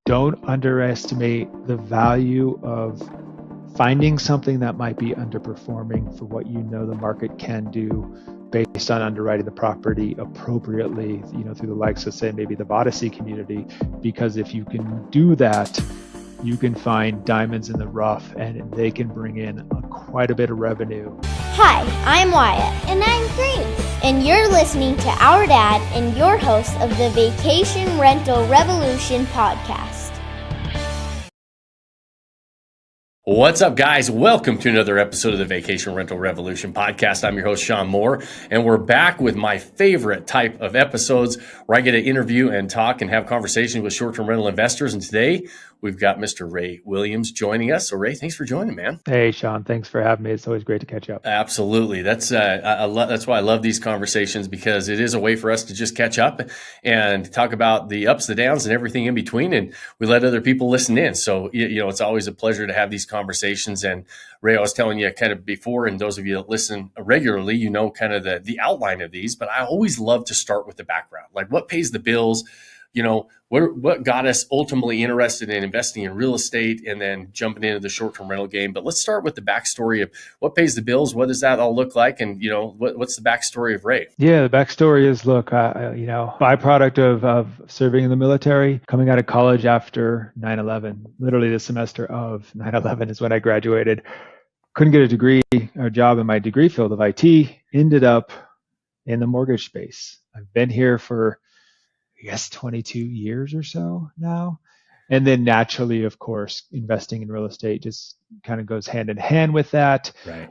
don't underestimate the value of finding something that might be underperforming for what you know the market can do based on underwriting the property appropriately, through the likes of, say, maybe the Odyssey community. Because if you can do that, you can find diamonds in the rough and they can bring in quite a bit of revenue. Hi, I'm Wyatt. And I'm Grace. And you're listening to our dad and your host of the Vacation Rental Revolution podcast. What's up, guys? Welcome to another episode of the Vacation Rental Revolution podcast. I'm your host, Sean Moore, and we're back with my favorite type of episodes where I get to interview and talk and have conversations with short-term rental investors. And today we've got Mr. Ray Williams joining us. So Ray, thanks for joining, man. Hey, Sean, thanks for having me. It's always great to catch up. Absolutely. That's why I love these conversations, because it is a way for us to just catch up and talk about the ups, the downs, and everything in between. And we let other people listen in. So, it's always a pleasure to have these conversations. And Ray, I was telling you kind of before, and those of you that listen regularly, kind of the outline of these, but I always love to start with the background, like what pays the bills, what got us ultimately interested in investing in real estate and then jumping into the short-term rental game. But let's start with the backstory of what pays the bills. What does that all look like? And, what's the backstory of Ray? Yeah, the backstory is, look, byproduct of serving in the military, coming out of college after 9/11, literally the semester of 9/11 is when I graduated. Couldn't get a degree or job in my degree field of IT, ended up in the mortgage space. I've been here for 22 years or so now. And then naturally, of course, investing in real estate just kind of goes hand in hand with that. Right.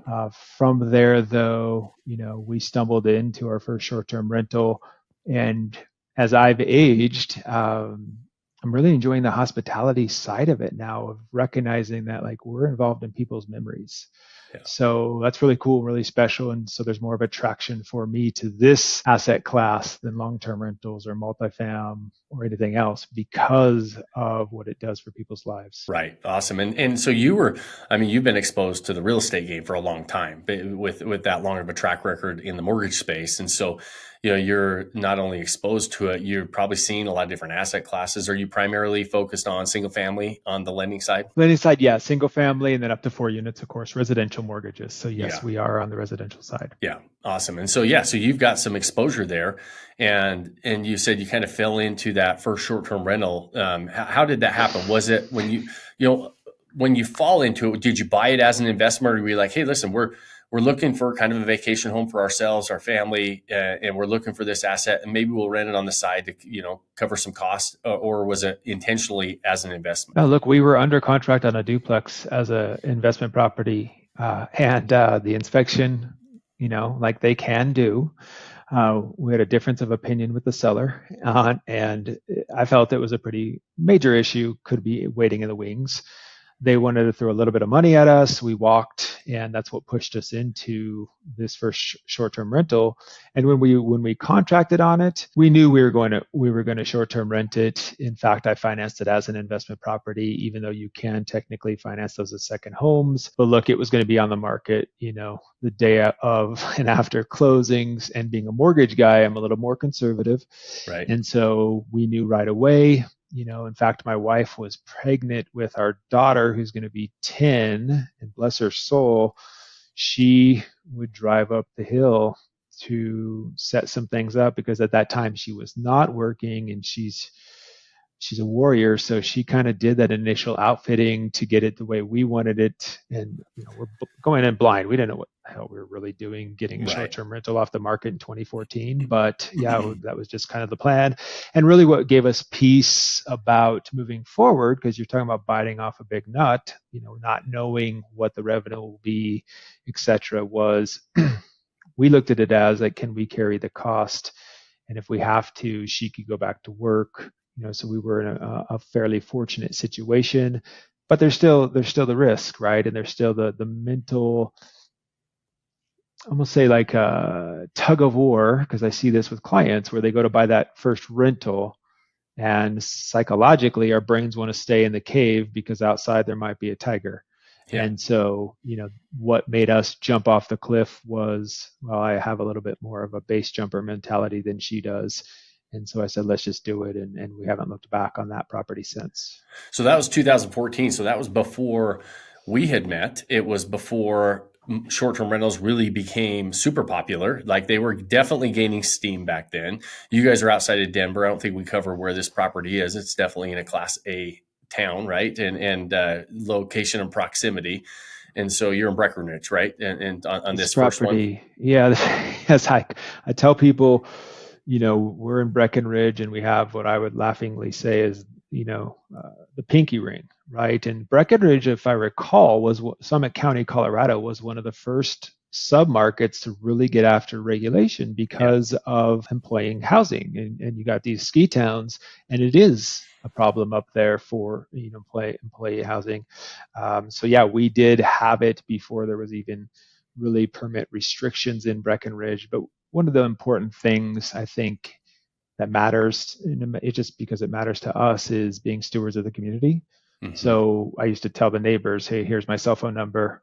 From there, though, we stumbled into our first short-term rental. And as I've aged, I'm really enjoying the hospitality side of it now, of recognizing that we're involved in people's memories. Yeah. So that's really cool, really special. And so there's more of attraction for me to this asset class than long-term rentals or multifam or anything else, because of what it does for people's lives. Right. Awesome. And so you've been exposed to the real estate game for a long time, with that long of a track record in the mortgage space. And so, you're not only exposed to it, you're probably seeing a lot of different asset classes. Are you primarily focused on single family on the lending side? Lending side, yeah, single family, and then up to 4 units, of course, residential mortgages. So yes, We are on the residential side. Yeah. Awesome. And so, so you've got some exposure there, and you said you kind of fell into that first short-term rental. How did that happen? Was it when you fall into it, did you buy it as an investment, or were you like, hey, listen, we're looking for kind of a vacation home for ourselves, our family, and we're looking for this asset, and maybe we'll rent it on the side to, cover some costs, or was it intentionally as an investment? No, look, we were under contract on a duplex as an investment property, and the inspection, like they can do. We had a difference of opinion with the seller, and I felt it was a pretty major issue, could be waiting in the wings. They wanted to throw a little bit of money at us. We walked, and that's what pushed us into this first short-term rental. And when we contracted on it, we knew we were going to short-term rent it. In fact, I financed it as an investment property, even though you can technically finance those as second homes. But look, it was going to be on the market, the day of and after closings. And being a mortgage guy, I'm a little more conservative, right? And so we knew right away. In fact, my wife was pregnant with our daughter, who's going to be 10, and bless her soul, she would drive up the hill to set some things up, because at that time she was not working, and she's a warrior. So she kind of did that initial outfitting to get it the way we wanted it. And, we're going in blind. We didn't know what the hell we were really doing, getting a short-term rental off the market in 2014. But that was just kind of the plan. And really what gave us peace about moving forward, because you're talking about biting off a big nut, not knowing what the revenue will be, et cetera, was we looked at it as can we carry the cost? And if we have to, she could go back to work. So we were in a fairly fortunate situation, but there's still the risk, right? And there's still the mental, almost say a tug of war, because I see this with clients where they go to buy that first rental, and psychologically our brains want to stay in the cave because outside there might be a tiger. Yeah. And so, what made us jump off the cliff was, I have a little bit more of a base jumper mentality than she does. And so I said, let's just do it. And we haven't looked back on that property since. So that was 2014. So that was before we had met. It was before short-term rentals really became super popular. Like they were definitely gaining steam back then. You guys are outside of Denver. I don't think we cover where this property is. It's definitely in a Class A town, right? And location and proximity. And so you're in Breckenridge, right? And on this property, first one, yeah. Yes, I tell people, we're in Breckenridge, and we have what I would laughingly say is, the pinky ring, right? And Breckenridge, if I recall, was Summit County, Colorado, was one of the first submarkets to really get after regulation because of employing housing, and you got these ski towns, and it is a problem up there for employee housing. So yeah, we did have it before there was even really permit restrictions in Breckenridge. But one of the important things I think that matters, it just because it matters to us, is being stewards of the community. Mm-hmm. So I used to tell the neighbors, hey, here's my cell phone number.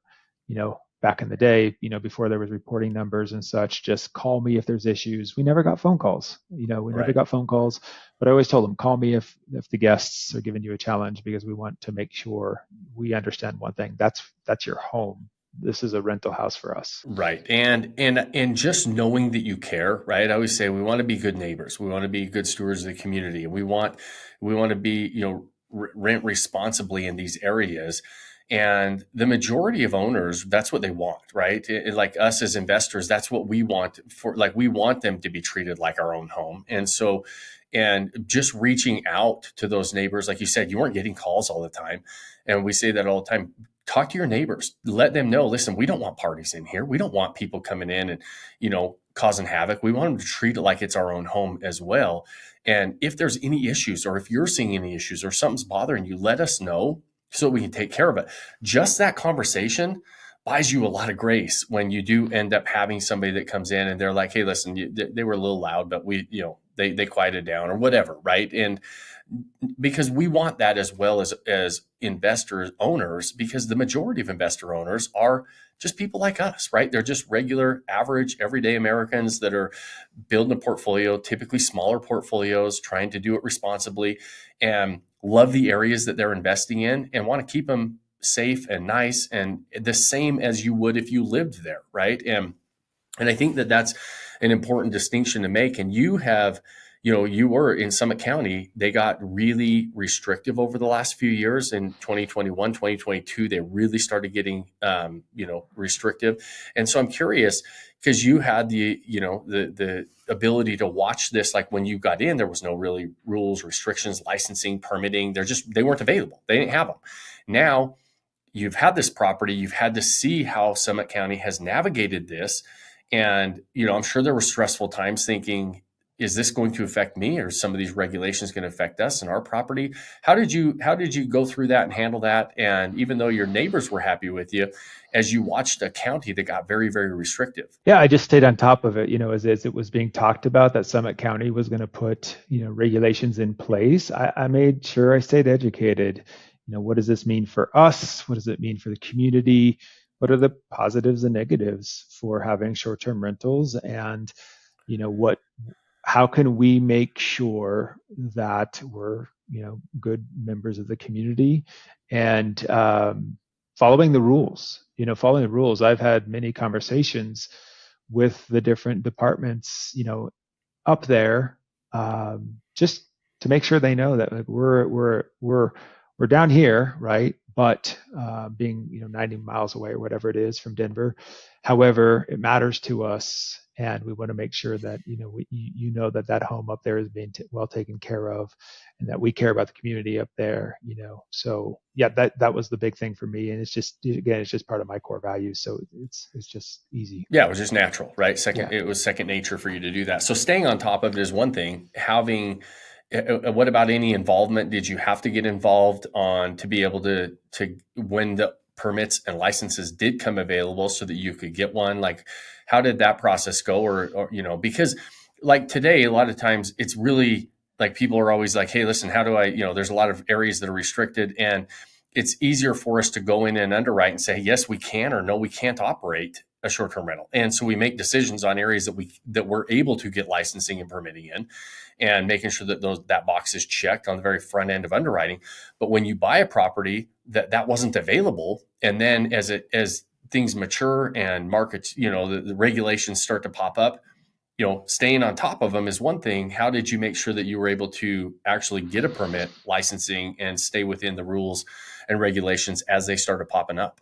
Back in the day, before there was reporting numbers and such, just call me if there's issues. We never got phone calls. We never got phone calls, but I always told them, call me if the guests are giving you a challenge, because we want to make sure we understand one thing. That's your home. This is a rental house for us. Right. And just knowing that you care, right? I always say we want to be good neighbors. We want to be good stewards of the community. We want to be, rent responsibly in these areas. And the majority of owners, that's what they want, right? Like us as investors, that's what we want we want them to be treated like our own home. And so, and just reaching out to those neighbors, like you said, you weren't getting calls all the time. And we say that all the time. Talk to your neighbors, let them know, listen, we don't want parties in here. We don't want people coming in and, causing havoc. We want them to treat it like it's our own home as well. And if there's any issues, or if you're seeing any issues or something's bothering you, let us know so we can take care of it. Just that conversation buys you a lot of grace when you do end up having somebody that comes in and they're like, hey, listen, they were a little loud, but they quieted down or whatever, right? And because we want that as well as investor owners, because the majority of investor owners are just people like us, right? They're just regular, average, everyday Americans that are building a portfolio, typically smaller portfolios, trying to do it responsibly, and love the areas that they're investing in and want to keep them safe and nice and the same as you would if you lived there, right? And I think that that's an important distinction to make. And you have, you were in Summit County, they got really restrictive over the last few years. In 2021, 2022, they really started getting, restrictive. And so I'm curious, because you had the ability to watch this. Like when you got in, there was no really rules, restrictions, licensing, permitting. They weren't available. They didn't have them. Now you've had this property, you've had to see how Summit County has navigated this. And, I'm sure there were stressful times thinking, is this going to affect me, or some of these regulations going to affect us and our property? How did you go through that and handle that? And even though your neighbors were happy with you, as you watched a county that got very, very restrictive? Yeah, I just stayed on top of it, as it was being talked about that Summit County was going to put, regulations in place. I made sure I stayed educated. What does this mean for us? What does it mean for the community? What are the positives and negatives for having short-term rentals? And, how can we make sure that we're, good members of the community and following the rules? Following the rules. I've had many conversations with the different departments, up there, just to make sure they know that like, we're down here, right? But being 90 miles away or whatever it is from Denver, however, it matters to us, and we want to make sure that that home up there is being well taken care of, and that we care about the community up there. So yeah, that was the big thing for me, and it's just part of my core values. So it's just easy. Yeah, it was just natural, right? It was second nature for you to do that. So staying on top of it is one thing. What about any involvement? Did you have to get involved to be able to when the permits and licenses did come available so that you could get one? Like, how did that process go? Or because like today, a lot of times it's really like people are always like, hey, listen, how do I, there's a lot of areas that are restricted, and it's easier for us to go in and underwrite and say, yes, we can, or no, we can't operate a short-term rental. And so we make decisions on areas that we're able to get licensing and permitting in, and making sure that that box is checked on the very front end of underwriting. But when you buy a property that wasn't available, and then as things mature and markets, the regulations start to pop up, staying on top of them is one thing. How did you make sure that you were able to actually get a permit, licensing, and stay within the rules and regulations as they started popping up?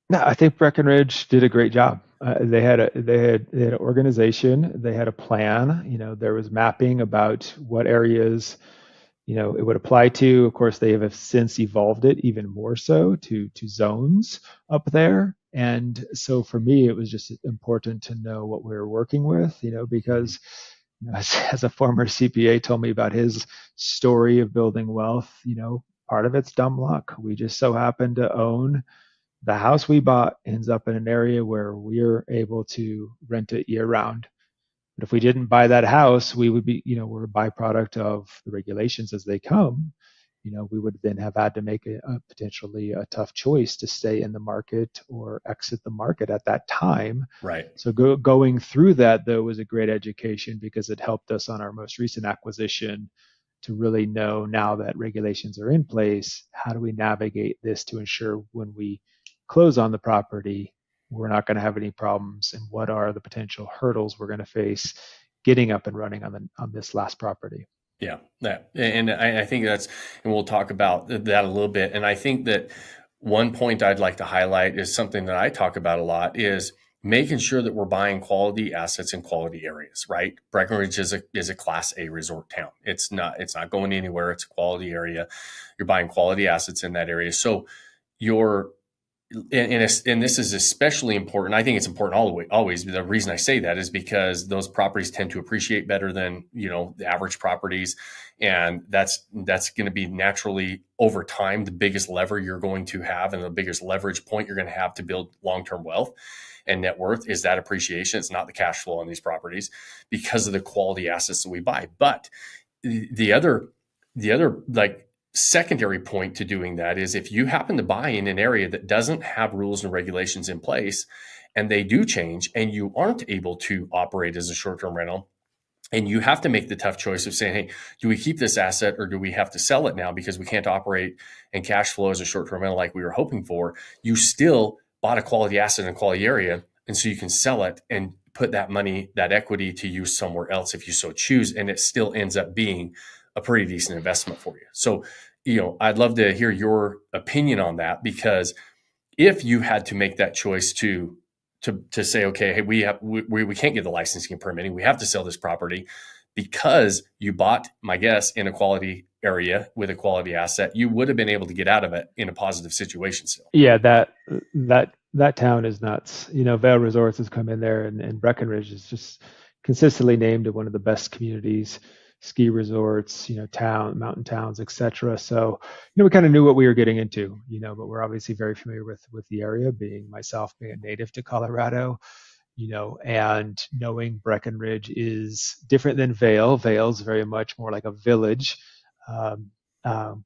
No, I think Breckenridge did a great job. They had an organization, they had a plan. There was mapping about what areas it would apply to. Of course, they have since evolved it even more so to zones up there. And so for me, it was just important to know what we were working with, because as a former CPA told me about his story of building wealth, part of it's dumb luck. We just so happen to own the house we bought ends up in an area where we're able to rent it year round. But if we didn't buy that house, we would be, we're a byproduct of the regulations as they come. We would then have had to make a potentially a tough choice to stay in the market or exit the market at that time. Right. So going through that, though, was a great education, because it helped us on our most recent acquisition to really know, now that regulations are in place, how do we navigate this to ensure when we close on the property, we're not going to have any problems, and what are the potential hurdles we're going to face getting up and running on this last property. Yeah, and I think and we'll talk about that a little bit. And I think that one point I'd like to highlight is something that I talk about a lot, is making sure that we're buying quality assets in quality areas, right? Breckenridge is a Class A resort town. It's not going anywhere. It's a quality area. You're buying quality assets in that area. So and this is especially important. I think it's important always. The reason I say that is because those properties tend to appreciate better than, the average properties. And that's going to be naturally over time the biggest lever you're going to have, and the biggest leverage point you're going to have to build long-term wealth and net worth is that appreciation. It's not the cash flow on these properties, because of the quality assets that we buy. But the other secondary point to doing that is, if you happen to buy in an area that doesn't have rules and regulations in place, and they do change, and you aren't able to operate as a short-term rental, and you have to make the tough choice of saying, hey, do we keep this asset or do we have to sell it now because we can't operate and cash flow as a short-term rental like we were hoping for? You still bought a quality asset in a quality area, and so you can sell it and put that money, that equity, to use somewhere else if you so choose, and it still ends up being a pretty decent investment for you. So, I'd love to hear your opinion on that, because if you had to make that choice to say, okay, hey, we can't get the licensing and permitting, we have to sell this property, because you bought, my guess, in a quality area with a quality asset, you would have been able to get out of it in a positive situation still. Yeah, that town is nuts. Vail Resorts has come in there, and Breckenridge is just consistently named one of the best communities, ski resorts, mountain towns, etc. So, we kind of knew what we were getting into, but we're obviously very familiar with the area, myself being a native to Colorado, and knowing Breckenridge is different than Vail. Vail's very much more like a village.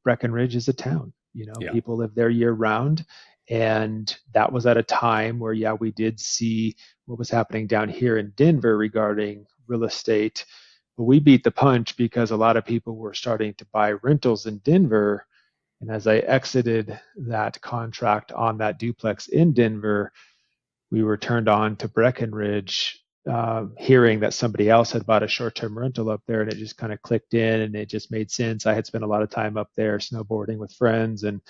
Breckenridge is a town. Yeah. People live there year round. And that was at a time where, we did see what was happening down here in Denver regarding real estate. But we beat the punch, because a lot of people were starting to buy rentals in Denver. And as I exited that contract on that duplex in Denver, we were turned on to Breckenridge, hearing that somebody else had bought a short-term rental up there, and it just kind of clicked in, and it just made sense. I had spent a lot of time up there snowboarding with friends, and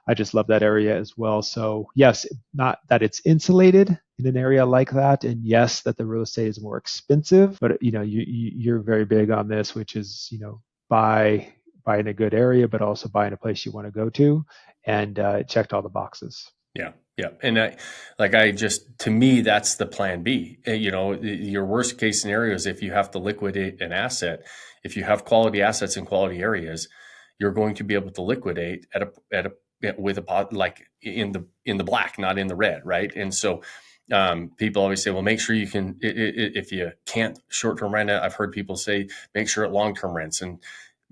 I just love that area as well. So yes, not that it's insulated in an area like that, and yes, that the real estate is more expensive, but you're very big on this, which is buy in a good area, but also buy in a place you want to go to, and it checked all the boxes. Yeah. Yeah. And to me, that's the plan B. Your worst case scenario is if you have to liquidate an asset. If you have quality assets in quality areas, you're going to be able to liquidate in the black, not in the red. Right. And so people always say, well, make sure you can, if you can't short-term rent it, I've heard people say, make sure it long-term rents. And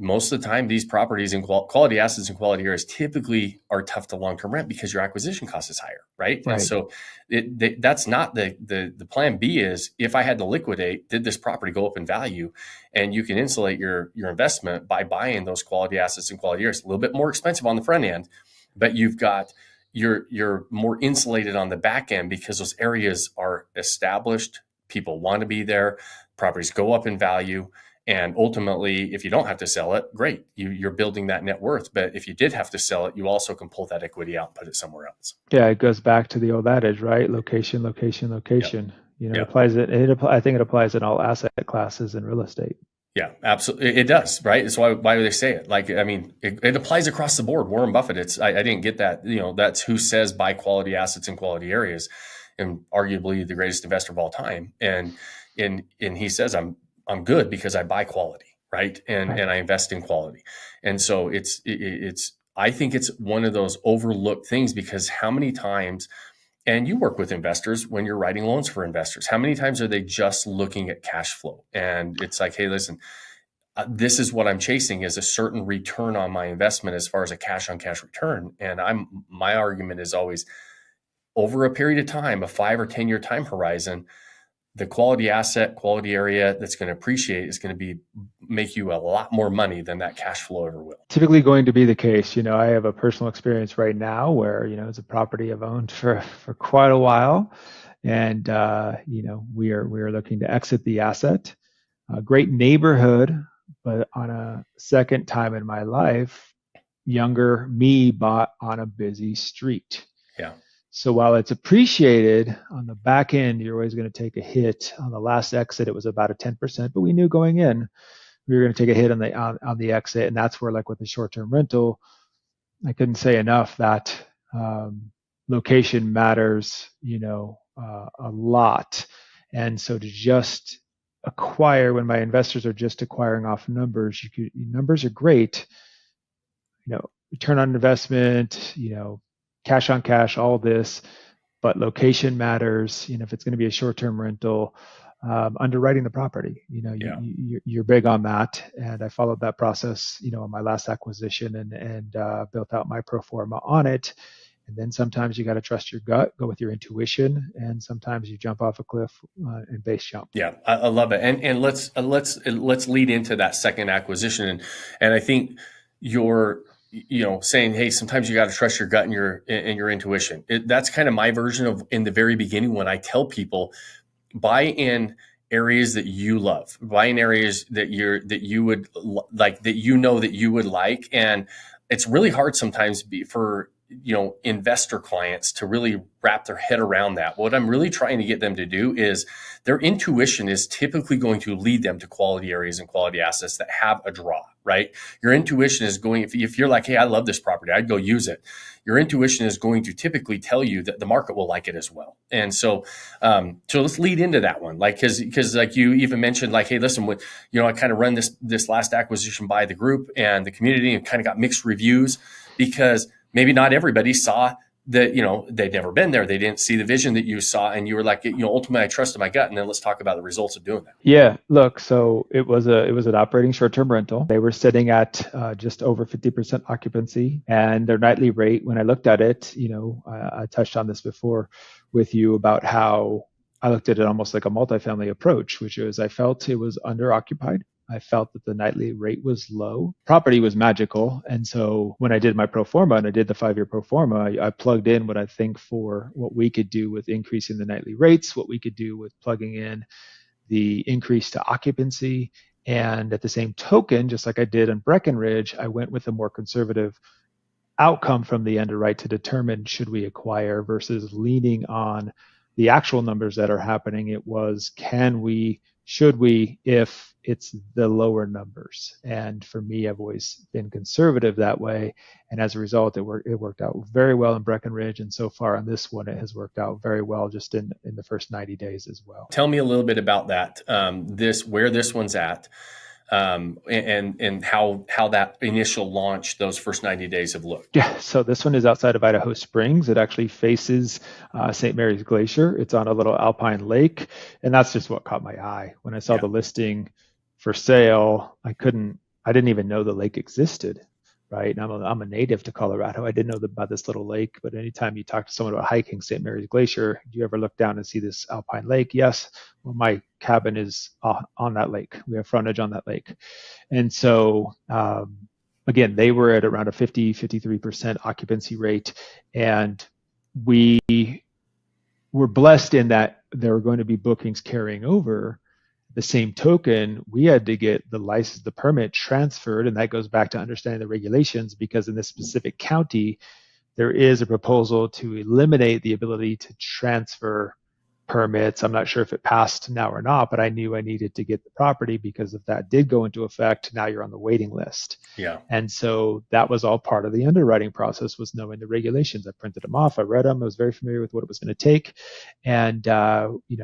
most of the time, these properties in quality assets and quality areas typically are tough to long-term rent because your acquisition cost is higher, right? And so that's not the plan B is if I had to liquidate, did this property go up in value? And you can insulate your investment by buying those quality assets and quality areas. A little bit more expensive on the front end, but you're more insulated on the back end because those areas are established. People want to be there. Properties go up in value. And ultimately, if you don't have to sell it, great. You're building that net worth. But if you did have to sell it, you also can pull that equity out and put it somewhere else. Yeah, it goes back to the old adage, right? Location, location, location. Yep. It applies. I think it applies in all asset classes in real estate. Yeah, absolutely. It does, right? It's why they say it. Like, I mean, it applies across the board. Warren Buffett, I didn't get that. That's who says buy quality assets in quality areas, and arguably the greatest investor of all time. And he says, I'm good because I buy quality, right? And I invest in quality. And so I think it's one of those overlooked things because how many times, and you work with investors when you're writing loans for investors, how many times are they just looking at cash flow? And it's like, hey, listen, this is what I'm chasing is a certain return on my investment as far as a cash on cash return. And my argument is always over a period of time, a 5 or 10 year time horizon, the quality asset, quality area that's going to appreciate is going to make you a lot more money than that cash flow ever will. Typically going to be the case. I have a personal experience right now where, it's a property I've owned for quite a while. And, we are looking to exit the asset. A great neighborhood, but on a second time in my life, younger me bought on a busy street. Yeah. So while it's appreciated on the back end, you're always going to take a hit. On the last exit, it was about a 10%, but we knew going in we were going to take a hit on the exit, and that's where, like with the short-term rental, I couldn't say enough that location matters, a lot. And so to just acquire when my investors are just acquiring off numbers, numbers are great, return on investment, cash on cash, all this, but location matters. If it's going to be a short-term rental, underwriting the property, you're big on that. And I followed that process, on my last acquisition and built out my pro forma on it. And then sometimes you got to trust your gut, go with your intuition, and sometimes you jump off a cliff and base jump. Yeah, I love it. And let's lead into that second acquisition. And I think you're saying, hey, sometimes you got to trust your gut and your intuition. That's kind of my version of in the very beginning when I tell people, buy in areas that you love, buy in areas that you would like, that you would like. And it's really hard sometimes for investor clients to really wrap their head around that. What I'm really trying to get them to do is their intuition is typically going to lead them to quality areas and quality assets that have a draw, right? Your intuition is going, if you're like, hey, I love this property, I'd go use it. Your intuition is going to typically tell you that the market will like it as well. And so let's lead into that one. Like, cause like you even mentioned, like, hey, listen, I kind of run this last acquisition by the group and the community and kind of got mixed reviews because maybe not everybody saw that, they'd never been there. They didn't see the vision that you saw. And you were like, ultimately I trusted my gut. And then let's talk about the results of doing that. Yeah, look, so it was an operating short-term rental. They were sitting at just over 50% occupancy, and their nightly rate, when I looked at it, I touched on this before with you about how I looked at it almost like a multifamily approach, which is I felt it was underoccupied. I felt that the nightly rate was low. Property was magical. And so when I did my pro forma and I did the 5-year pro forma, I plugged in what I think for what we could do with increasing the nightly rates, what we could do with plugging in the increase to occupancy. And at the same token, just like I did in Breckenridge, I went with a more conservative outcome from the underwrite to determine should we acquire versus leaning on the actual numbers that are happening. It was, should we, if it's the lower numbers. And for me, I've always been conservative that way. And as a result, it worked out very well in Breckenridge. And so far on this one, it has worked out very well just in the first 90 days as well. Tell me a little bit about that, where this one's at, and how that initial launch, those first 90 days have looked. Yeah, so this one is outside of Idaho Springs. It actually faces St. Mary's Glacier. It's on a little alpine lake. And that's just what caught my eye. When I saw the listing for sale, I I didn't even know the lake existed, right? And I'm a native to Colorado. I didn't know about this little lake, but anytime you talk to someone about hiking St. Mary's Glacier, do you ever look down and see this alpine lake? Yes. Well, my cabin is on that lake. We have frontage on that lake. And so, again, they were at around a 53% occupancy rate. And we were blessed in that there were going to be bookings carrying over. The same token, we had to get the license, the permit transferred, and that goes back to understanding the regulations, because in this specific county, there is a proposal to eliminate the ability to transfer permits. I'm not sure if it passed now or not, but I knew I needed to get the property, because if that did go into effect, now you're on the waiting list. Yeah. And so that was all part of the underwriting process, was knowing the regulations. I printed them off, I read them, I was very familiar with what it was going to take. And,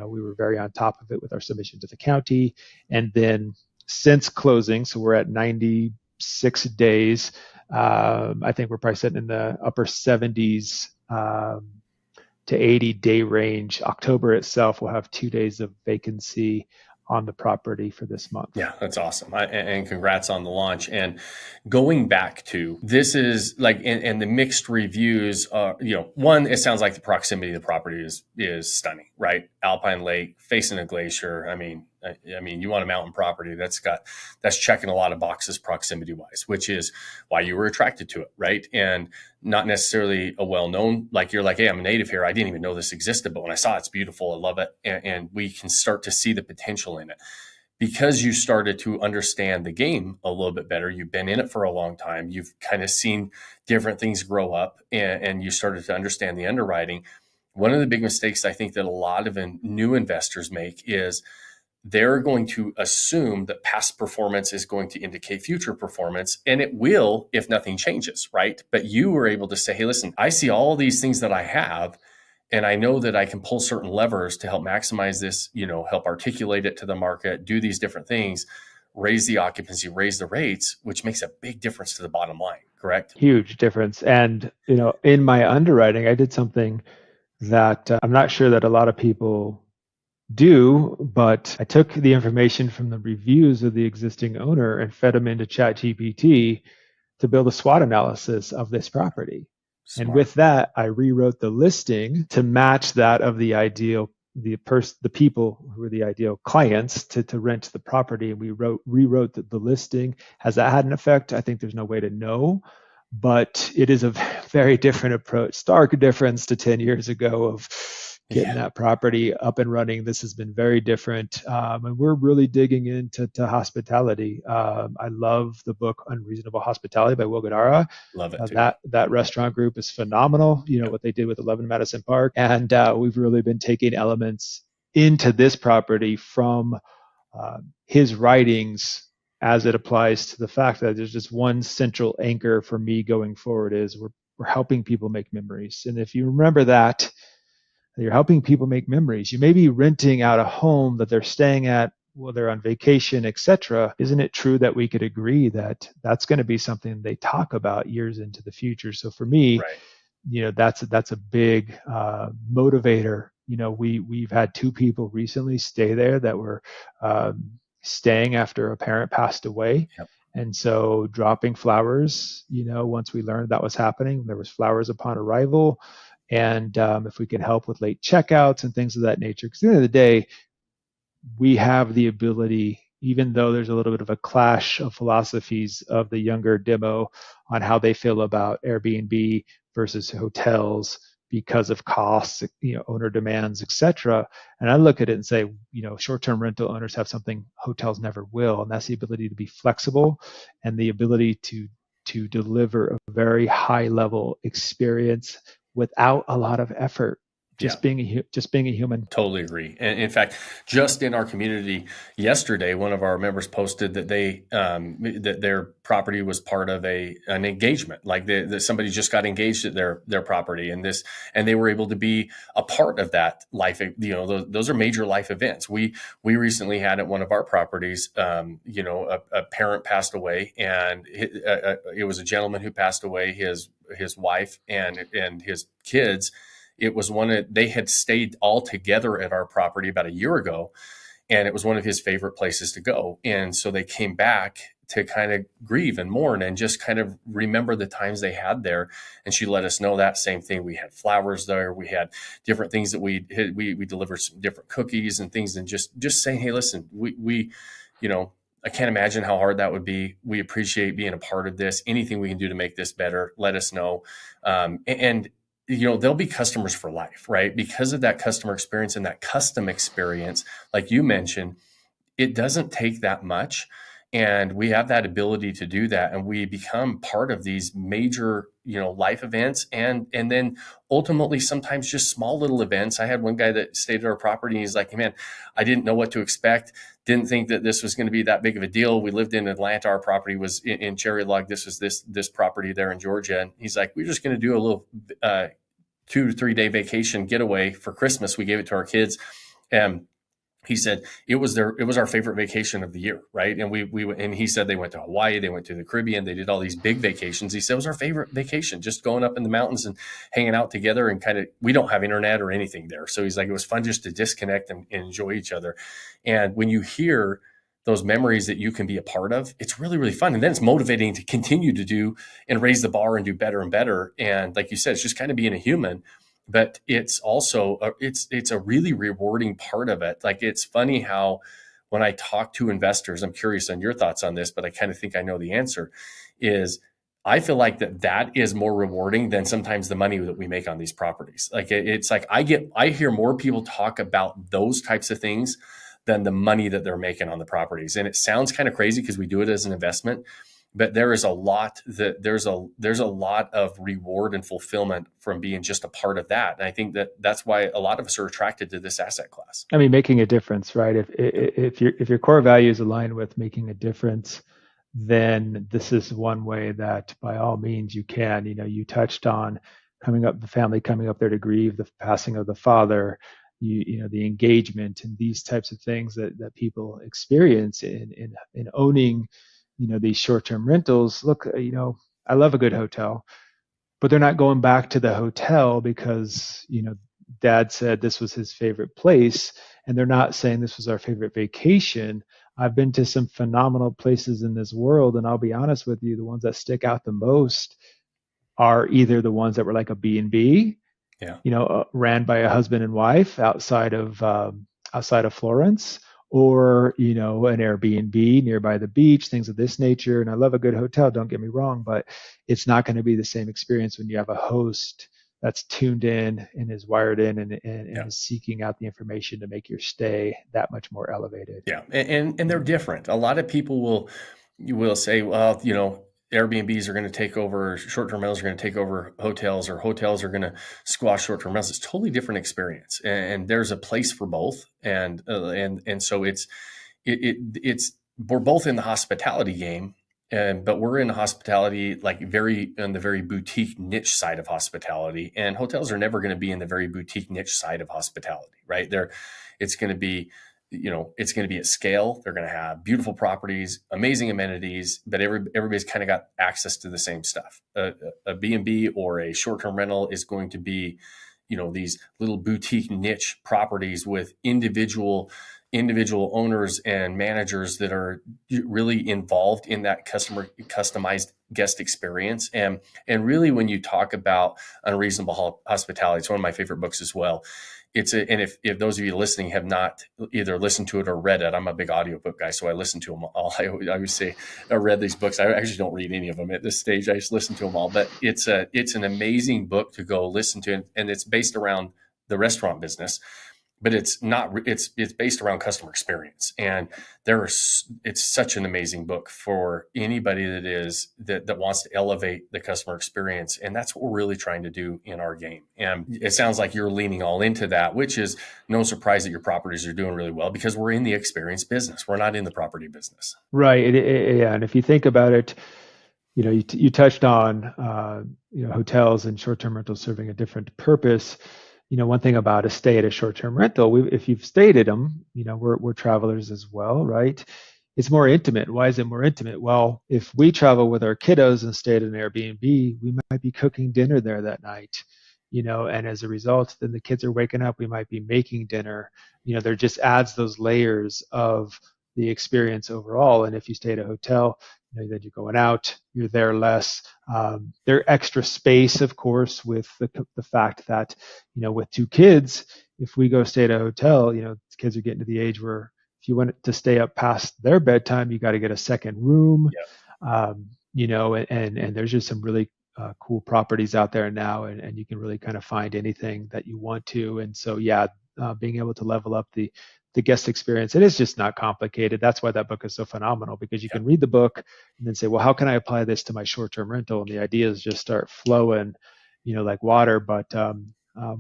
we were very on top of it with our submission to the county. And then since closing, so we're at 96 days, I think we're probably sitting in the upper 70s to 80-day range. October itself will have 2 days of vacancy on the property for this month. Yeah, that's awesome. And congrats on the launch. And going back to this is like, and the mixed reviews are, one, it sounds like the proximity of the property is stunning, right? Alpine Lake, facing a glacier. I mean, you want a mountain property that's checking a lot of boxes proximity wise, which is why you were attracted to it, right? And not necessarily a well-known, like you're like, hey, I'm a native here. I didn't even know this existed, but when I saw it, it's beautiful. I love it. And we can start to see the potential in it because you started to understand the game a little bit better. You've been in it for a long time. You've kind of seen different things grow up, and you started to understand the underwriting. One of the big mistakes I think that a lot of new investors make is they're going to assume that past performance is going to indicate future performance, and it will if nothing changes, right? But you were able to say, hey, listen, I see all these things that I have, and I know that I can pull certain levers to help maximize this, help articulate it to the market, do these different things, raise the occupancy, raise the rates, which makes a big difference to the bottom line, correct? Huge difference. And, in my underwriting, I did something that I'm not sure that a lot of people do, but I took the information from the reviews of the existing owner and fed them into ChatGPT to build a SWOT analysis of this property. Smart. And with that, I rewrote the listing to match that of the ideal, the people who are the ideal clients to rent the property. And we rewrote the listing. Has that had an effect? I think there's no way to know, but it is a very different approach, stark difference to 10 years ago of getting that property up and running. This has been very different. And we're really digging into hospitality. I love the book Unreasonable Hospitality by Will Guidara. Love it too. That restaurant group is phenomenal. What they did with 11 Madison Park. And we've really been taking elements into this property from his writings as it applies to the fact that there's just one central anchor for me going forward is we're helping people make memories. And if you remember that, you're helping people make memories. You may be renting out a home that they're staying at while they're on vacation, etc. Isn't it true that we could agree that that's going to be something they talk about years into the future? So for me, right, that's a big motivator. We've had 2 people recently stay there that were staying after a parent passed away. Yep. And so dropping flowers, once we learned that was happening, there was flowers upon arrival. And if we can help with late checkouts and things of that nature, because at the end of the day, we have the ability, even though there's a little bit of a clash of philosophies of the younger demo on how they feel about Airbnb versus hotels because of costs, owner demands, etc. And I look at it and say, short-term rental owners have something hotels never will, and that's the ability to be flexible and the ability to deliver a very high-level experience without a lot lot of effort. Being a human. Totally agree. And in fact, just in our community yesterday, one of our members posted that that their property was part of an engagement, like that somebody just got engaged at their property, and they were able to be a part of that life. Those are major life events. We recently had at one of our properties, a parent passed away, and it was a gentleman who passed away, his wife and his kids. It was they had stayed all together at our property about a year ago, and it was one of his favorite places to go. And so they came back kind of grieve and mourn and just kind of remember the times they had there. And she let us know that same thing. We had flowers there. We had different things that we delivered some different cookies and things, and just saying, hey, listen, we I can't imagine how hard that would be. We appreciate being a part of this. Anything we can do to make this better, let us know. And they'll be customers for life, right? Because of that customer experience and that custom experience, like you mentioned, it doesn't take that much. And we have that ability to do that. And we become part of these major, life events. And then ultimately, sometimes just small little events. I had one guy that stayed at our property. And he's like, man, I didn't know what to expect. Didn't think that this was going to be that big of a deal. We lived in Atlanta. Our property was in Cherry Log. This was this property there in Georgia. And he's like, we're just going to do a little 2 to 3 day vacation getaway for Christmas. We gave it to our kids. And he said it was our favorite vacation of the year, right? And and he said they went to Hawaii, they went to the Caribbean, they did all these big vacations. He said it was our favorite vacation, just going up in the mountains and hanging out together, and we don't have internet or anything there. So he's like, it was fun just to disconnect and enjoy each other. And when you hear those memories that you can be a part of, it's really, really fun. And then it's motivating to continue to do and raise the bar and do better and better. And like you said, it's just kind of being a human. But it's also it's a really rewarding part of it. Like, it's funny how when I talk to investors, I'm curious on your thoughts on this, but I kind of think I know the answer, is I feel like that is more rewarding than sometimes the money that we make on these properties. Like, it's like I hear more people talk about those types of things than the money that they're making on the properties. And it sounds kind of crazy because we do it as an investment, but there's a lot of reward and fulfillment from being just a part of that. And I think that's why a lot of us are attracted to this asset class. I mean, making a difference, right? If your core values align with making a difference, then this is one way that by all means you can. You touched on the family coming up there to grieve the passing of the father, the engagement and these types of things that people experience in owning these short-term rentals. Look, I love a good hotel, but they're not going back to the hotel because dad said this was his favorite place, and they're not saying this was our favorite vacation. I've been to some phenomenal places in this world, and I'll be honest with you, the ones that stick out the most are either the ones that were like a B&B, ran by a husband and wife outside of Florence, or an Airbnb nearby the beach, things of this nature. And I love a good hotel, don't get me wrong, but it's not going to be the same experience when you have a host that's tuned in and is wired in and is seeking out the information to make your stay that much more elevated. Yeah, and they're different. A lot of people will say, well, Airbnbs are going to take over, short-term rentals are going to take over hotels, or hotels are going to squash short-term rentals. It's a totally different experience, and there's a place for both. And so it's we're both in the hospitality game, but we're in hospitality like in the very boutique niche side of hospitality, and hotels are never going to be in the very boutique niche side of hospitality, right? It's going to be at scale. They're going to have beautiful properties, amazing amenities, but everybody's kind of got access to the same stuff. A B&B or a short-term rental is going to be, these little boutique niche properties with individual owners and managers that are really involved in that customized guest experience. And really, when you talk about Unreasonable Hospitality, it's one of my favorite books as well. And if those of you listening have not either listened to it or read it, I'm a big audiobook guy, so I listen to them all. I always say I read these books. I actually don't read any of them at this stage. I just listen to them all. But it's an amazing book to go listen to, and it's based around the restaurant business, but it's based around customer experience. And it's such an amazing book for anybody that wants to elevate the customer experience. And that's what we're really trying to do in our game. And it sounds like you're leaning all into that, which is no surprise that your properties are doing really well, because we're in the experience business. We're not in the property business. Right. Yeah. And if you think about it, you touched on, hotels and short-term rentals serving a different purpose. One thing about a stay at a short-term rental, if you've stayed at them, we're travelers as well, right? It's more intimate. Why is it more intimate? Well, if we travel with our kiddos and stay at an Airbnb, we might be cooking dinner there that night, and as a result, then the kids are waking up, we might be making dinner. There just adds those layers of the experience overall. And if you stay at a hotel, then you're going out, you're there less. There extra space, of course, with the fact that, with two kids, if we go stay at a hotel, kids are getting to the age where if you want to stay up past their bedtime, you got to get a second room. And there's just some really cool properties out there now, and you can really kind of find anything that you want to. And so, being able to level up the guest experience, it is just not complicated. That's why that book is so phenomenal, because you can read the book and then say, well, how can I apply this to my short-term rental? And the ideas just start flowing, like water. But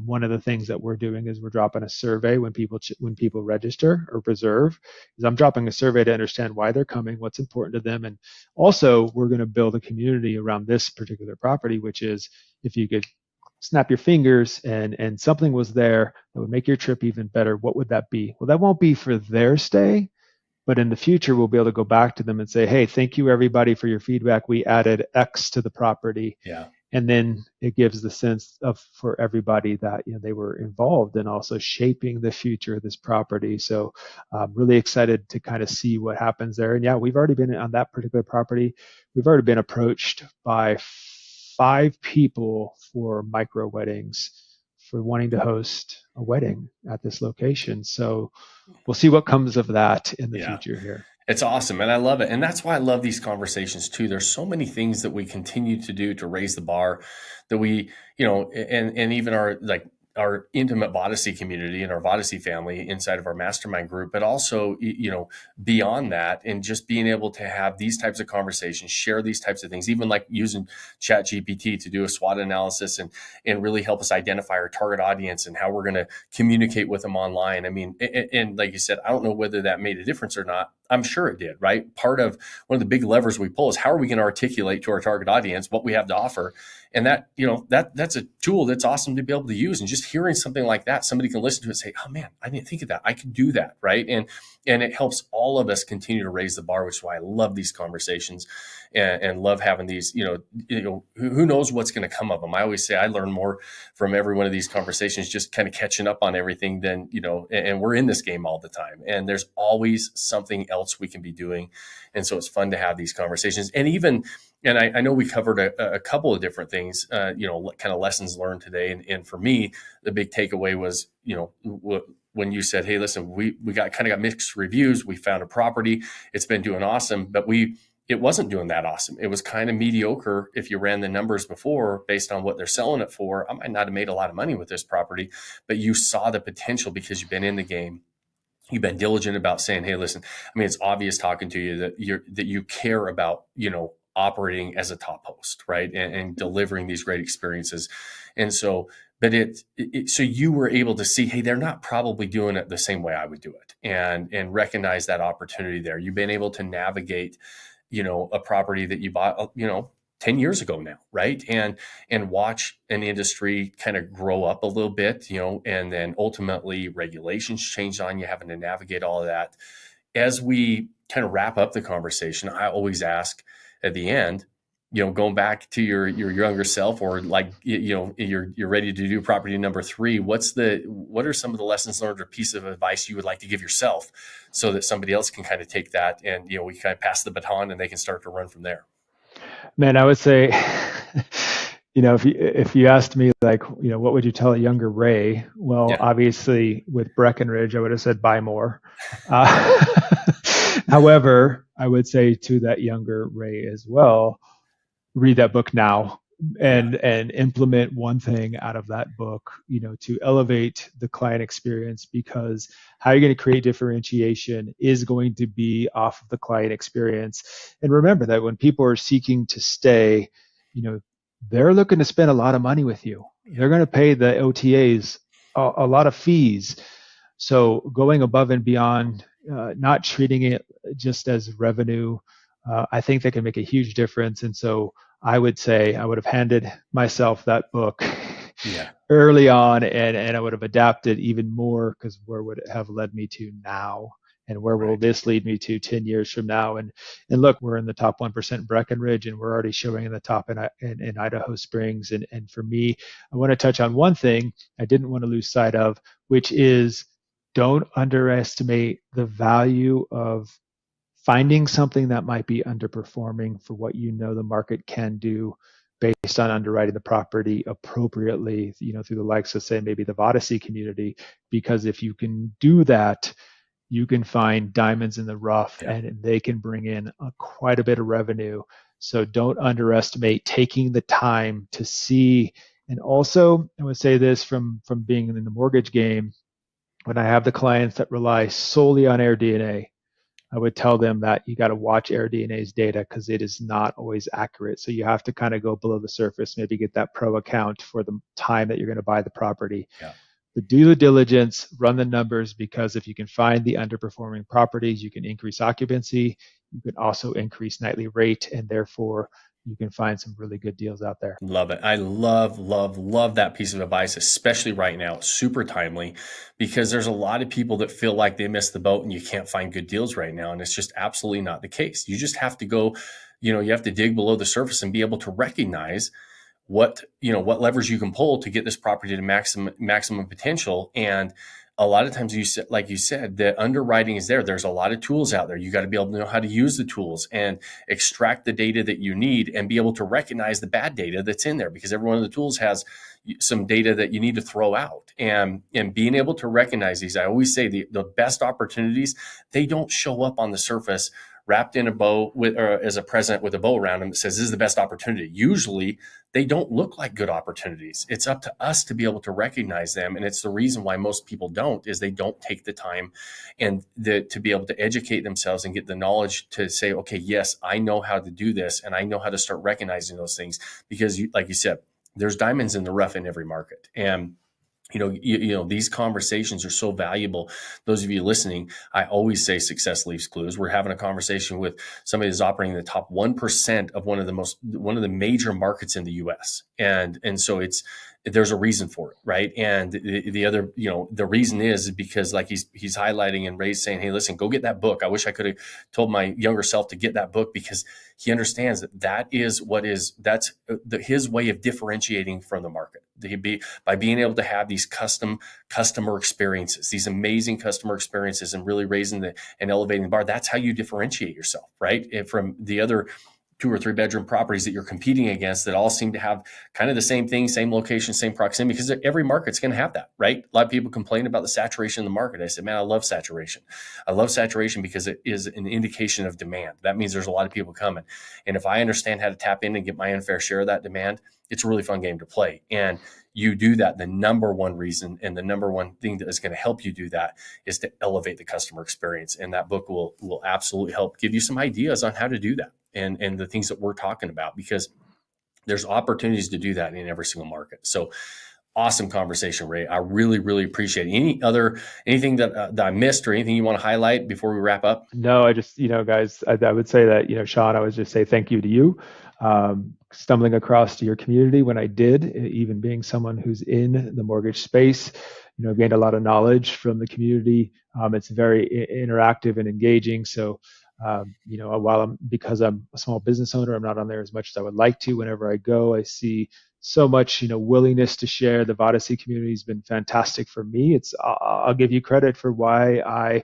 one of the things that we're doing is we're dropping a survey when people register or reserve. Is I'm dropping a survey to understand why they're coming, what's important to them, and also we're going to build a community around this particular property, which is if you could snap your fingers and something was there that would make your trip even better, what would that be? Well, that won't be for their stay, but in the future, we'll be able to go back to them and say, hey, thank you everybody for your feedback. We added X to the property. Yeah. And then it gives the sense for everybody that they were involved in also shaping the future of this property. So I'm really excited to kind of see what happens there. And we've already been on that particular property. We've already been approached by 5 people for micro weddings, for wanting to host a wedding at this location. So we'll see what comes of that in the future here. It's awesome. And I love it. And that's why I love these conversations too. There's so many things that we continue to do to raise the bar that we, and even our intimate Vodacy community and our Vodacy family inside of our mastermind group, but also, beyond that, and just being able to have these types of conversations, share these types of things, even like using ChatGPT to do a SWOT analysis and really help us identify our target audience and how we're going to communicate with them online. I mean, and like you said, I don't know whether that made a difference or not. I'm sure it did, right? Part of one of the big levers we pull is how are we going to articulate to our target audience what we have to offer? And that, that's a tool that's awesome to be able to use. And just hearing something like that, somebody can listen to it and say, oh man, I didn't think of that. I can do that. Right. And it helps all of us continue to raise the bar, which is why I love these conversations and love having these, who knows what's going to come of them. I always say I learn more from every one of these conversations, just kind of catching up on everything than, and we're in this game all the time. And there's always something else we can be doing. And so it's fun to have these conversations. And I know we covered a couple of different things, kind of lessons learned today. And for me, the big takeaway was, when you said, hey, listen, we got mixed reviews. We found a property. It's been doing awesome, but it wasn't doing that awesome. It was kind of mediocre. If you ran the numbers before based on what they're selling it for, I might not have made a lot of money with this property, but you saw the potential because you've been in the game. You've been diligent about saying, hey, listen, I mean, it's obvious talking to you that you care about, operating as a top host, right? And delivering these great experiences. And so, but so you were able to see, hey, they're not probably doing it the same way I would do it, and recognize that opportunity there. You've been able to navigate, a property that you bought, 10 years ago now, right? And watch an industry kind of grow up a little bit, and then ultimately regulations change on you, having to navigate all of that. As we kind of wrap up the conversation, I always ask at the end, going back to your younger self, or like, you're ready to do property number 3. What are some of the lessons learned or piece of advice you would like to give yourself so that somebody else can kind of take that and, we kind of pass the baton and they can start to run from there? Man, I would say, if you asked me, like, what would you tell a younger Ray? Well, obviously with Breckenridge, I would have said buy more. However, I would say to that younger Ray as well, read that book now and implement one thing out of that book, to elevate the client experience, because how you're going to create differentiation is going to be off of the client experience. And remember that when people are seeking to stay, they're looking to spend a lot of money with you. They're going to pay the OTAs a lot of fees. So going above and beyond, not treating it just as revenue, I think that can make a huge difference. And so I would say I would have handed myself that book early on, and I would have adapted even more, because where would it have led me to now? And where will this lead me to 10 years from now? And look, we're in the top 1% in Breckenridge, and we're already showing in the top in Idaho Springs. And for me, I want to touch on one thing I didn't want to lose sight of, which is don't underestimate the value of finding something that might be underperforming for what you know the market can do based on underwriting the property appropriately, through the likes of, say, maybe the Odyssey community. Because if you can do that, you can find diamonds in the rough, Yeah. and they can bring in quite a bit of revenue. So don't underestimate taking the time to see. And also, I would say this from being in the mortgage game, when I have the clients that rely solely on AirDNA, I would tell them that you got to watch AirDNA's data because it is not always accurate. So you have to kind of go below the surface, maybe get that pro account for the time that you're going to buy the property. Yeah. But do the diligence, run the numbers, because if you can find the underperforming properties, you can increase occupancy. You can also increase nightly rate, and therefore you can find some really good deals out there. Love it. I love that piece of advice, especially right now. It's super timely because there's a lot of people that feel like they missed the boat and you can't find good deals right now. And it's just absolutely not the case. You just have to go, you have to dig below the surface and be able to recognize what levers you can pull to get this property to maximum potential. And a lot of times, like you said, the underwriting is there. There's a lot of tools out there. You got to be able to know how to use the tools and extract the data that you need and be able to recognize the bad data that's in there, because every one of the tools has some data that you need to throw out. And being able to recognize these, I always say the best opportunities, they don't show up on the surface wrapped in a bow or as a present with a bow around them that says this is the best opportunity. Usually they don't look like good opportunities. It's up to us to be able to recognize them. And it's the reason why most people don't, is they don't take the time and to be able to educate themselves and get the knowledge to say, okay, yes, I know how to do this. And I know how to start recognizing those things, because like you said, there's diamonds in the rough in every market. And these conversations are so valuable. Those of you listening, I always say success leaves clues. We're having a conversation with somebody who's operating in the top 1% of one of the major markets in the US. And so there's a reason for it, right? And the other, the reason is because, like he's highlighting, and Ray's saying, hey, listen, go get that book. I wish I could have told my younger self to get that book, because he understands that's his way of differentiating from the market. By being able to have these customer experiences, these amazing customer experiences, and really raising and elevating the bar. That's how you differentiate yourself, right? And from the other 2 or 3 bedroom properties that you're competing against that all seem to have kind of the same thing, same location, same proximity, because every market's going to have that, right? A lot of people complain about the saturation in the market. I said, man, I love saturation. I love saturation because it is an indication of demand. That means there's a lot of people coming. And if I understand how to tap in and get my unfair share of that demand, it's a really fun game to play. And you do that. The number one reason and the number one thing that is going to help you do that is to elevate the customer experience. And that book will absolutely help give you some ideas on how to do that. And the things that we're talking about, because there's opportunities to do that in every single market. So awesome conversation, Ray. I really, really appreciate it. Anything that I missed, or anything you want to highlight before we wrap up? No, I just, guys, I would say that, Sean, I would just say thank you to you. Stumbling across to your community when I did, even being someone who's in the mortgage space, gained a lot of knowledge from the community. It's very interactive and engaging. So, because I'm a small business owner, I'm not on there as much as I would like to. Whenever I go, I see so much, willingness to share. The Odyssey community has been fantastic for me. I'll give you credit for why I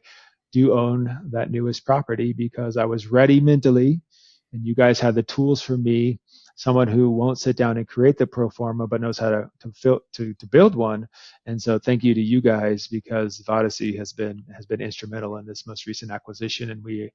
do own that newest property, because I was ready mentally, and you guys had the tools for me. Someone who won't sit down and create the pro forma, but knows how to build one. And so thank you to you guys, because Odyssey has been instrumental in this most recent acquisition. And we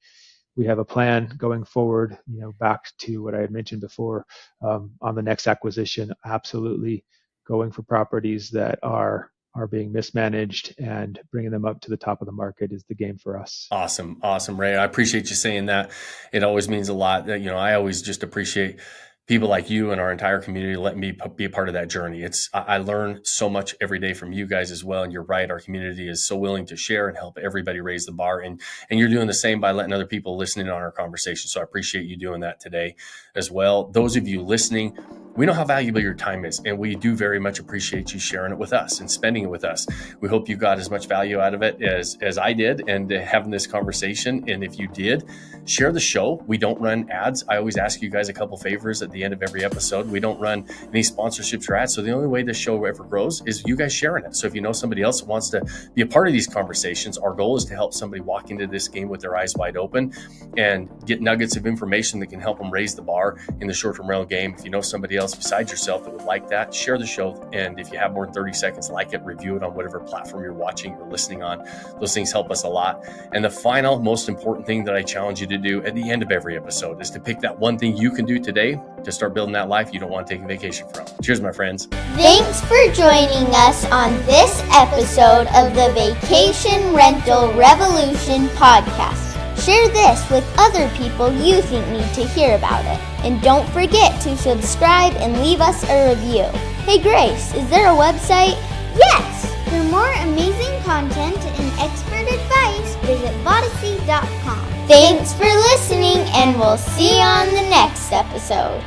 have a plan going forward, back to what I had mentioned before, on the next acquisition, absolutely going for properties that are being mismanaged, and bringing them up to the top of the market is the game for us. Awesome, Ray. I appreciate you saying that. It always means a lot. I always just appreciate people like you and our entire community letting me be a part of that journey. I learn so much every day from you guys as well. And you're right, our community is so willing to share and help everybody raise the bar. And you're doing the same by letting other people listen in on our conversation. So I appreciate you doing that today as well. Those of you listening, We know how valuable your time is, and we do very much appreciate you sharing it with us and spending it with us. We hope you got as much value out of it as I did, and having this conversation. And if you did, share the show. We don't run ads. I always ask you guys a couple favors at the end of every episode. We don't run any sponsorships or ads. So the only way this show ever grows is you guys sharing it. So if you know somebody else that wants to be a part of these conversations, our goal is to help somebody walk into this game with their eyes wide open and get nuggets of information that can help them raise the bar in the short-term rental game. If you know somebody else besides yourself that would like that, share the show. And if you have more than 30 seconds, like it, review it on whatever platform you're watching or listening on. Those things help us a lot. And the final, most important thing that I challenge you to do at the end of every episode is to pick that one thing you can do today to start building that life you don't want to take a vacation from. Cheers, my friends. Thanks for joining us on this episode of the Vacation Rental Revolution podcast. Share this with other people you think need to hear about it. And don't forget to subscribe and leave us a review. Hey Grace, is there a website? Yes! For more amazing content and expert advice, visit Vodacy.com. Thanks for listening, and we'll see you on the next episode.